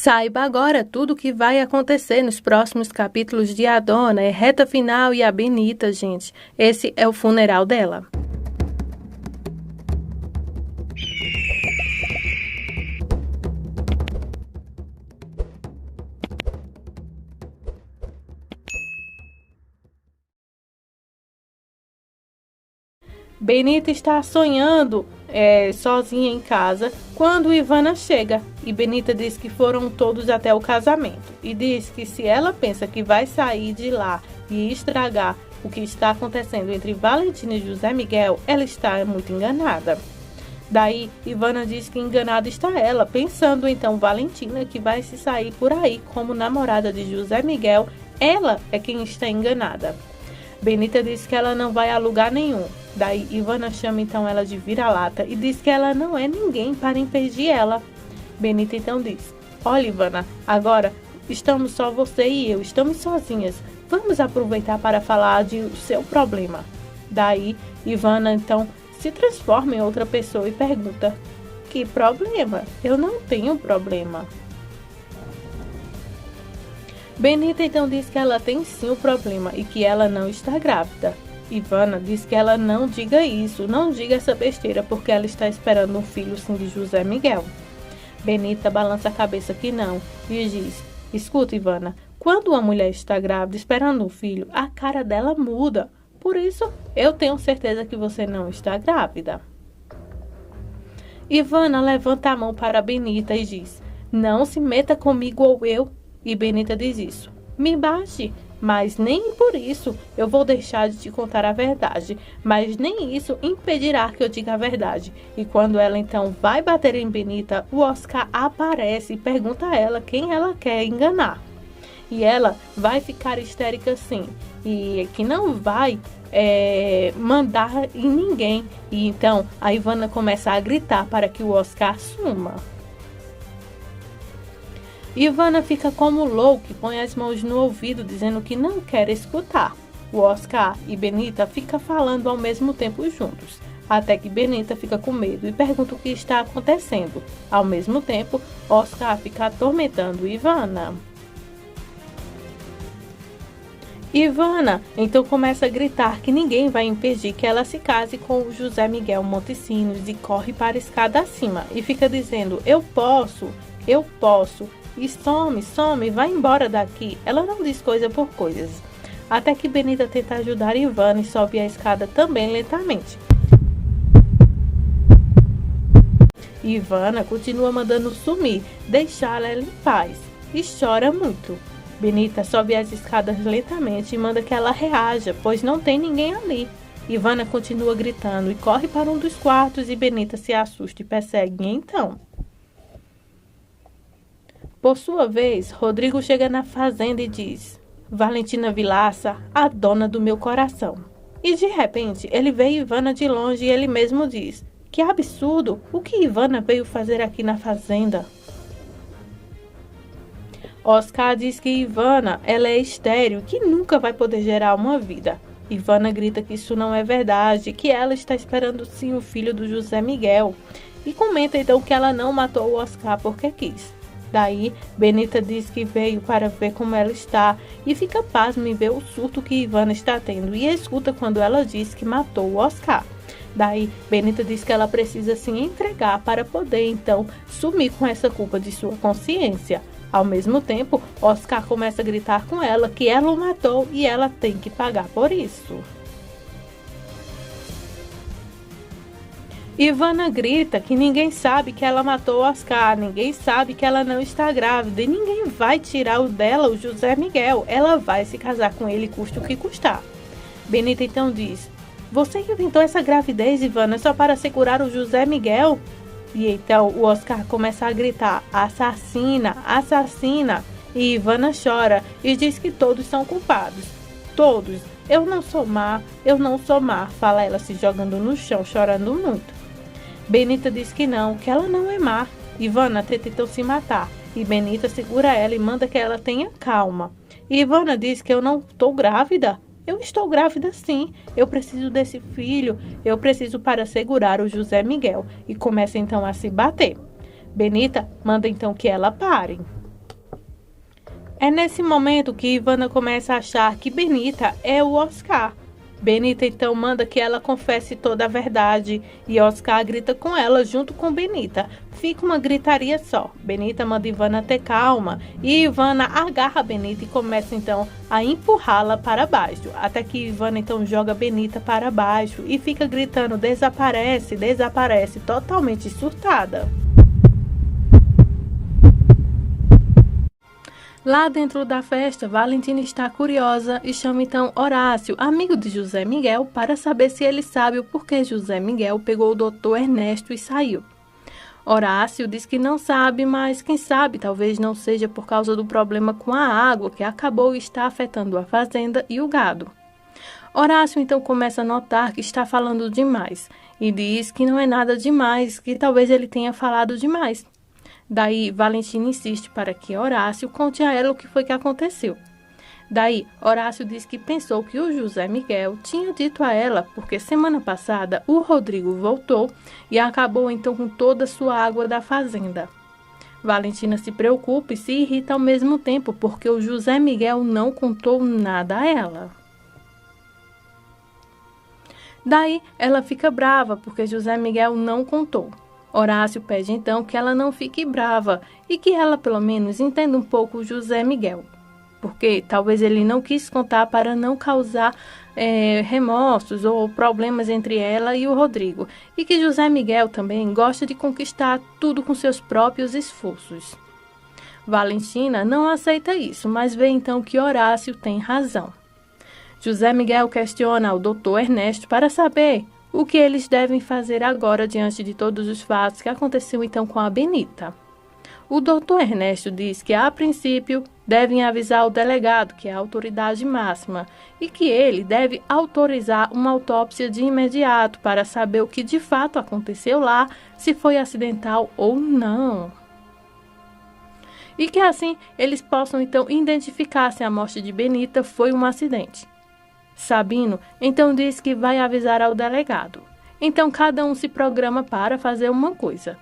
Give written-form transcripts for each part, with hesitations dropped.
Saiba agora tudo o que vai acontecer nos próximos capítulos de A Dona. É reta final e a Benita, gente. Esse é o funeral dela. Benita está sonhando sozinha em casa quando Ivana chega e Benita diz que foram todos até o casamento e diz que se ela pensa que vai sair de lá e estragar o que está acontecendo entre Valentina e José Miguel, ela está muito enganada. Daí Ivana diz que enganada está ela, pensando então Valentina que vai se sair por aí como namorada de José Miguel, ela é quem está enganada. Benita diz que ela não vai a lugar nenhum. Daí Ivana chama então ela de vira-lata e diz que ela não é ninguém para impedir ela. Benita então diz: olha, Ivana, agora estamos só você e eu, estamos sozinhas. Vamos aproveitar para falar do seu problema. Daí Ivana então se transforma em outra pessoa e pergunta: que problema? Eu não tenho problema. Benita então diz que ela tem sim o problema e que ela não está grávida. Ivana diz que ela não diga isso, não diga essa besteira, porque ela está esperando um filho sim de José Miguel. Benita balança a cabeça que não e diz: escuta, Ivana, quando uma mulher está grávida esperando um filho, a cara dela muda. Por isso, eu tenho certeza que você não está grávida. Ivana levanta a mão para Benita e diz: não se meta comigo ou eu. E Benita diz isso: me bate, mas nem por isso eu vou deixar de te contar a verdade, mas nem isso impedirá que eu diga a verdade. E quando ela então vai bater em Benita, o Oscar aparece e pergunta a ela quem ela quer enganar. E ela vai ficar histérica sim, e que não vai mandar em ninguém. E então a Ivana começa a gritar para que o Oscar suma. Ivana fica como louca e põe as mãos no ouvido dizendo que não quer escutar. O Oscar e Benita ficam falando ao mesmo tempo juntos, até que Benita fica com medo e pergunta o que está acontecendo. Ao mesmo tempo, Oscar fica atormentando Ivana. Ivana então começa a gritar que ninguém vai impedir que ela se case com o José Miguel Montesinos e corre para a escada acima e fica dizendo: eu posso, e some, vai embora daqui. Ela não diz coisa por coisas, até que Benita tenta ajudar Ivana e sobe a escada também lentamente. Ivana continua mandando sumir, deixá-la em paz e chora muito. Benita sobe as escadas lentamente e manda que ela reaja, pois não tem ninguém ali. Ivana continua gritando e corre para um dos quartos e Benita se assusta e persegue então. Por sua vez, Rodrigo chega na fazenda e diz: Valentina Vilaça, a dona do meu coração. E de repente, ele vê Ivana de longe e ele mesmo diz: que absurdo, o que Ivana veio fazer aqui na fazenda? Oscar diz que Ivana ela é estéril, que nunca vai poder gerar uma vida. Ivana grita que isso não é verdade, que ela está esperando sim o filho do José Miguel. E comenta então que ela não matou o Oscar porque quis. Daí, Benita diz que veio para ver como ela está e fica pasmo em ver o surto que Ivana está tendo e escuta quando ela diz que matou o Oscar. Daí, Benita diz que ela precisa se entregar para poder então sumir com essa culpa de sua consciência. Ao mesmo tempo, Oscar começa a gritar com ela que ela o matou e ela tem que pagar por isso. Ivana grita que ninguém sabe que ela matou o Oscar, ninguém sabe que ela não está grávida e ninguém vai tirar o dela, o José Miguel. Ela vai se casar com ele, custe o que custar. Benita então diz: você inventou essa gravidez, Ivana, só para segurar o José Miguel? E então o Oscar começa a gritar: assassina, assassina. E Ivana chora e diz que todos são culpados. Todos. Eu não sou má, fala ela se jogando no chão, chorando muito. Benita diz que ela não é má. Ivana tenta então se matar e Benita segura ela e manda que ela tenha calma. E Ivana diz que eu não estou grávida. Eu estou grávida sim, eu preciso desse filho, eu preciso para segurar o José Miguel. E começa então a se bater. Benita manda então que ela pare. É nesse momento que Ivana começa a achar que Benita é o Oscar. Benita então manda que ela confesse toda a verdade e Oscar grita com ela junto com Benita. Fica uma gritaria só. Benita manda Ivana ter calma e Ivana agarra Benita e começa então a empurrá-la para baixo, até que Ivana então joga Benita para baixo e fica gritando desaparece, desaparece, totalmente surtada. Lá dentro da festa, Valentina está curiosa e chama então Horácio, amigo de José Miguel, para saber se ele sabe o porquê José Miguel pegou o doutor Ernesto e saiu. Horácio diz que não sabe, mas quem sabe talvez não seja por causa do problema com a água que acabou estar afetando a fazenda e o gado. Horácio então começa a notar que está falando demais e diz que não é nada demais, que talvez ele tenha falado demais. Daí, Valentina insiste para que Horácio conte a ela o que foi que aconteceu. Daí, Horácio diz que pensou que o José Miguel tinha dito a ela porque semana passada o Rodrigo voltou e acabou então com toda a sua água da fazenda. Valentina se preocupa e se irrita ao mesmo tempo porque o José Miguel não contou nada a ela. Daí, ela fica brava porque José Miguel não contou. Horácio pede então que ela não fique brava e que ela pelo menos entenda um pouco o José Miguel, porque talvez ele não quis contar para não causar remorsos ou problemas entre ela e o Rodrigo, e que José Miguel também gosta de conquistar tudo com seus próprios esforços. Valentina não aceita isso, mas vê então que Horácio tem razão. José Miguel questiona o doutor Ernesto para saber o que eles devem fazer agora diante de todos os fatos que aconteceu então com a Benita. O doutor Ernesto diz que, a princípio, devem avisar o delegado, que é a autoridade máxima, e que ele deve autorizar uma autópsia de imediato para saber o que de fato aconteceu lá, se foi acidental ou não. E que assim eles possam então identificar se a morte de Benita foi um acidente. Sabino então diz que vai avisar ao delegado. Então cada um se programa para fazer uma coisa.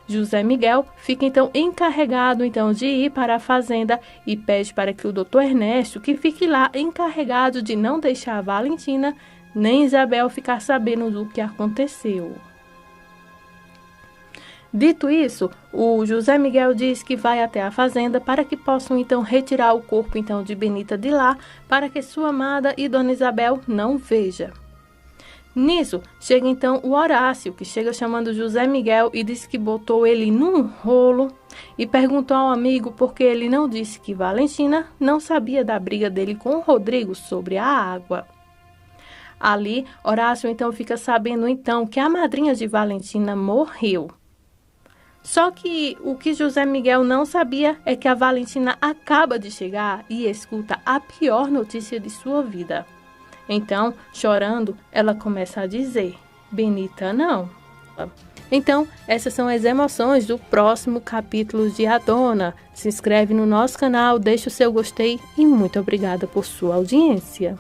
José Miguel fica então encarregado então de ir para a fazenda e pede para que o doutor Ernesto que fique lá encarregado de não deixar a Valentina nem Isabel ficar sabendo do que aconteceu. Dito isso, o José Miguel diz que vai até a fazenda para que possam então retirar o corpo então de Benita de lá, para que sua amada e Dona Isabel não veja. Nisso, chega então o Horácio, que chega chamando José Miguel e diz que botou ele num rolo e perguntou ao amigo por que ele não disse que Valentina não sabia da briga dele com o Rodrigo sobre a água. Ali, Horácio então fica sabendo então que a madrinha de Valentina morreu. Só que o que José Miguel não sabia é que a Valentina acaba de chegar e escuta a pior notícia de sua vida. Então, chorando, ela começa a dizer: Benita não. Então, essas são as emoções do próximo capítulo de A Dona. Se inscreve no nosso canal, deixa o seu gostei e muito obrigada por sua audiência.